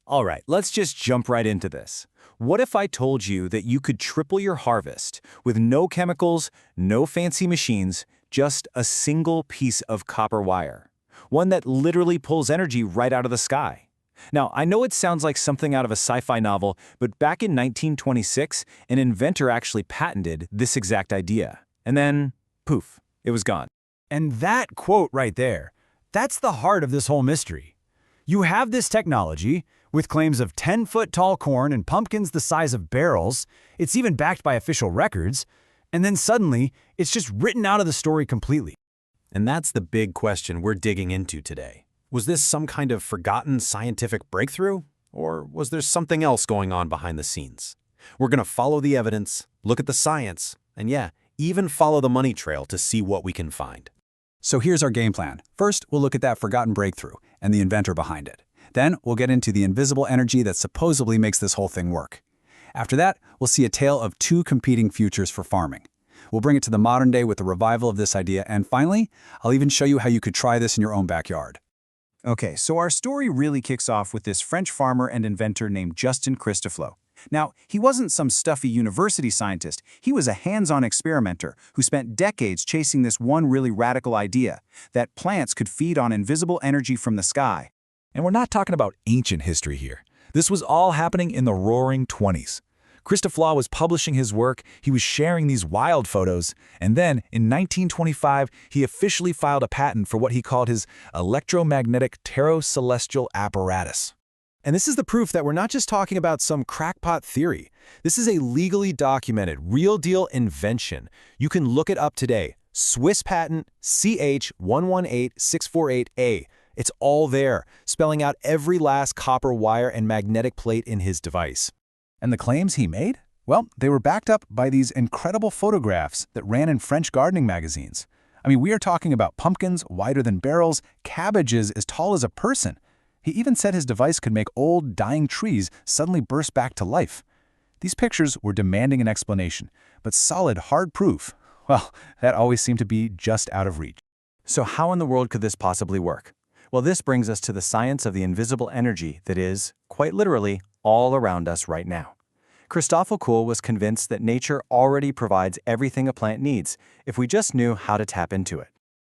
All right, let's just jump right into this. What if I told you that you could triple your harvest with no chemicals, no fancy machines, just a single piece of copper wire? One that literally pulls energy right out of the sky. Now, I know it sounds like something out of a sci-fi novel, but back in 1926, an inventor actually patented this exact idea. And then, poof, it was gone. And that quote right there, that's the heart of this whole mystery. You have this technology, with claims of 10-foot-tall corn and pumpkins the size of barrels, it's even backed by official records, and then suddenly, it's just written out of the story completely. And that's the big question we're digging into today. Was this some kind of forgotten scientific breakthrough? Or was there something else going on behind the scenes? We're going to follow the evidence, look at the science, and yeah, even follow the money trail to see what we can find. So here's our game plan. First, we'll look at that forgotten breakthrough and the inventor behind it. Then, we'll get into the invisible energy that supposedly makes this whole thing work. After that, we'll see a tale of two competing futures for farming. We'll bring it to the modern day with the revival of this idea, and finally, I'll even show you how you could try this in your own backyard. Okay, so our story really kicks off with this French farmer and inventor named Justin Christofleau. Now, he wasn't some stuffy university scientist. He was a hands-on experimenter who spent decades chasing this one really radical idea, that plants could feed on invisible energy from the sky. And we're not talking about ancient history here. This was all happening in the roaring 20s. Christofleau was publishing his work, he was sharing these wild photos, and then, in 1925, he officially filed a patent for what he called his electromagnetic pterocelestial apparatus. And this is the proof that we're not just talking about some crackpot theory. This is a legally documented, real-deal invention. You can look it up today. Swiss patent CH118648A. It's all there, spelling out every last copper wire and magnetic plate in his device. And the claims he made? Well, they were backed up by these incredible photographs that ran in French gardening magazines. I mean, we are talking about pumpkins wider than barrels, cabbages as tall as a person. He even said his device could make old, dying trees suddenly burst back to life. These pictures were demanding an explanation, but solid, hard proof, well, that always seemed to be just out of reach. So how in the world could this possibly work? Well, this brings us to the science of the invisible energy that is, quite literally, all around us right now. Christofleau was convinced that nature already provides everything a plant needs if we just knew how to tap into it.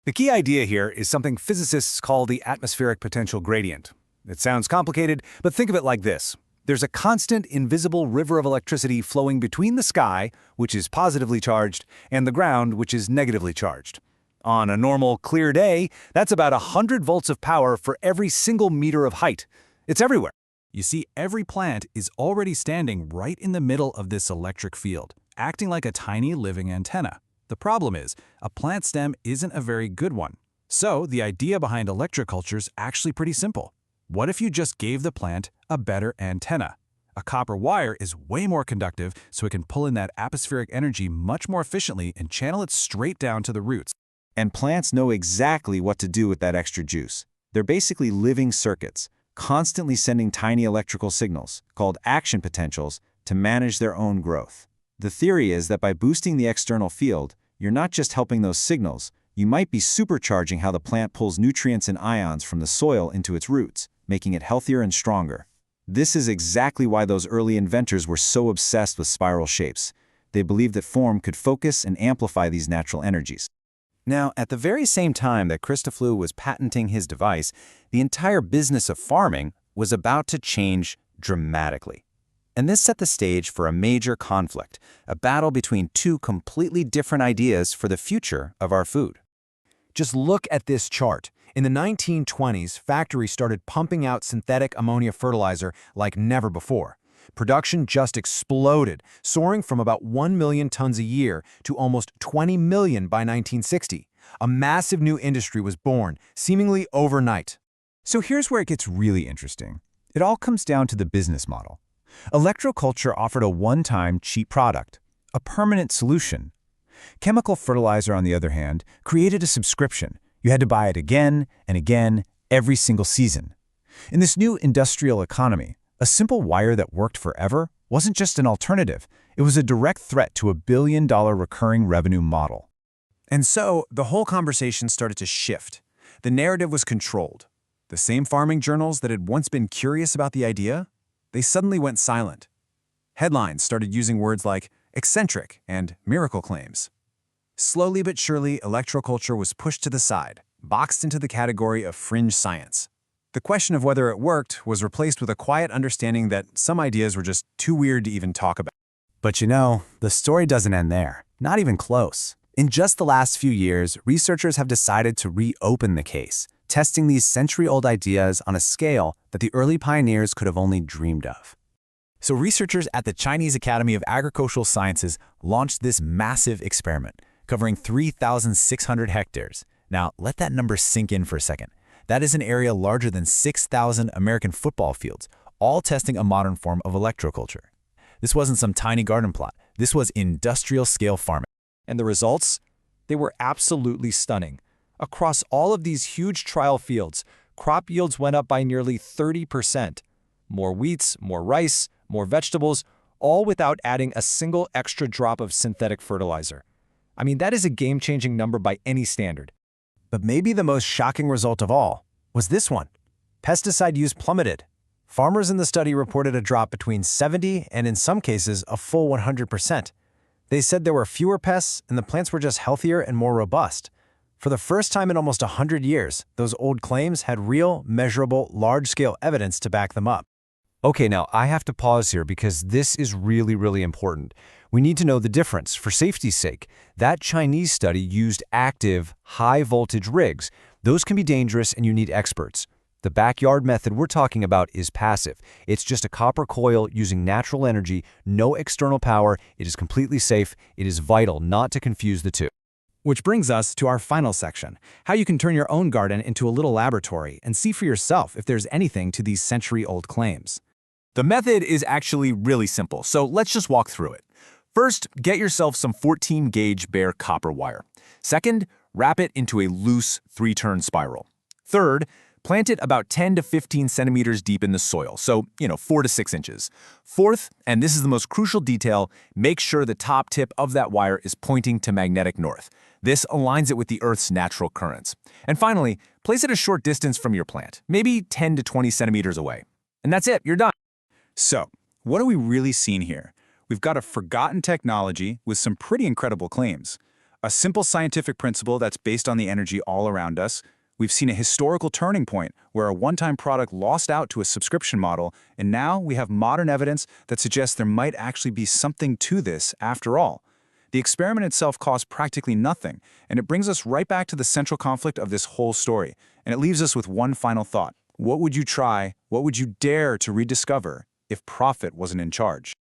The key idea here is something physicists call the atmospheric potential gradient. It sounds complicated, but think of it like this. There's a constant, invisible river of electricity flowing between the sky, which is positively charged, and the ground, which is negatively charged. On a normal, clear day, that's about 100 volts of power for every single meter of height. It's everywhere. You see, every plant is already standing right in the middle of this electric field, acting like a tiny living antenna. The problem is, a plant stem isn't a very good one. So, the idea behind electroculture is actually pretty simple. What if you just gave the plant a better antenna? A copper wire is way more conductive, so it can pull in that atmospheric energy much more efficiently and channel it straight down to the roots. And plants know exactly what to do with that extra juice. They're basically living circuits, constantly sending tiny electrical signals, called action potentials, to manage their own growth. The theory is that by boosting the external field, you're not just helping those signals, you might be supercharging how the plant pulls nutrients and ions from the soil into its roots, making it healthier and stronger. This is exactly why those early inventors were so obsessed with spiral shapes. They believed that form could focus and amplify these natural energies. Now, at the very same time that Christofleau was patenting his device, the entire business of farming was about to change dramatically. And this set the stage for a major conflict, a battle between two completely different ideas for the future of our food. Just look at this chart. In the 1920s, factories started pumping out synthetic ammonia fertilizer like never before. Production just exploded, soaring from about 1 million tons a year to almost 20 million by 1960. A massive new industry was born, seemingly overnight. So here's where it gets really interesting. It all comes down to the business model. Electroculture offered a one-time, cheap product, a permanent solution. Chemical fertilizer, on the other hand, created a subscription. You had to buy it again and again, every single season. In this new industrial economy, a simple wire that worked forever wasn't just an alternative. It was a direct threat to a billion-dollar recurring revenue model. And so, the whole conversation started to shift. The narrative was controlled. The same farming journals that had once been curious about the idea, they suddenly went silent. Headlines started using words like eccentric and miracle claims. Slowly but surely, electroculture was pushed to the side, boxed into the category of fringe science. The question of whether it worked was replaced with a quiet understanding that some ideas were just too weird to even talk about. But you know, the story doesn't end there. Not even close. In just the last few years, researchers have decided to reopen the case, testing these century-old ideas on a scale that the early pioneers could have only dreamed of. So researchers at the Chinese Academy of Agricultural Sciences launched this massive experiment, covering 3,600 hectares. Now, let that number sink in for a second. That is an area larger than 6,000 American football fields, all testing a modern form of electroculture. This wasn't some tiny garden plot. This was industrial-scale farming. And the results? They were absolutely stunning. Across all of these huge trial fields, crop yields went up by nearly 30%. More wheats, more rice, more vegetables, all without adding a single extra drop of synthetic fertilizer. I mean, that is a game-changing number by any standard. But maybe the most shocking result of all was this one. Pesticide use plummeted. Farmers in the study reported a drop between 70 and in some cases a full 100%. They said there were fewer pests and the plants were just healthier and more robust. For the first time in almost 100 years, those old claims had real, measurable, large-scale evidence to back them up. Okay, now I have to pause here because this is really important. We need to know the difference for safety's sake. That Chinese study used active, high-voltage rigs. Those can be dangerous and you need experts. The backyard method we're talking about is passive. It's just a copper coil using natural energy, no external power. It is completely safe. It is vital not to confuse the two. Which brings us to our final section, how you can turn your own garden into a little laboratory and see for yourself if there's anything to these century-old claims. The method is actually really simple, so let's just walk through it. First, get yourself some 14-gauge bare copper wire. Second, wrap it into a loose 3-turn spiral. Third, plant it about 10 to 15 centimeters deep in the soil, so, 4 to 6 inches. Fourth, and this is the most crucial detail, make sure the top tip of that wire is pointing to magnetic north. This aligns it with the Earth's natural currents. And finally, place it a short distance from your plant, maybe 10 to 20 centimeters away. And that's it, you're done. So, what are we really seeing here? We've got a forgotten technology with some pretty incredible claims. A simple scientific principle that's based on the energy all around us. We've seen a historical turning point where a one-time product lost out to a subscription model, and now we have modern evidence that suggests there might actually be something to this after all. The experiment itself cost practically nothing, and it brings us right back to the central conflict of this whole story. And it leaves us with one final thought. What would you try, what would you dare to rediscover if profit wasn't in charge?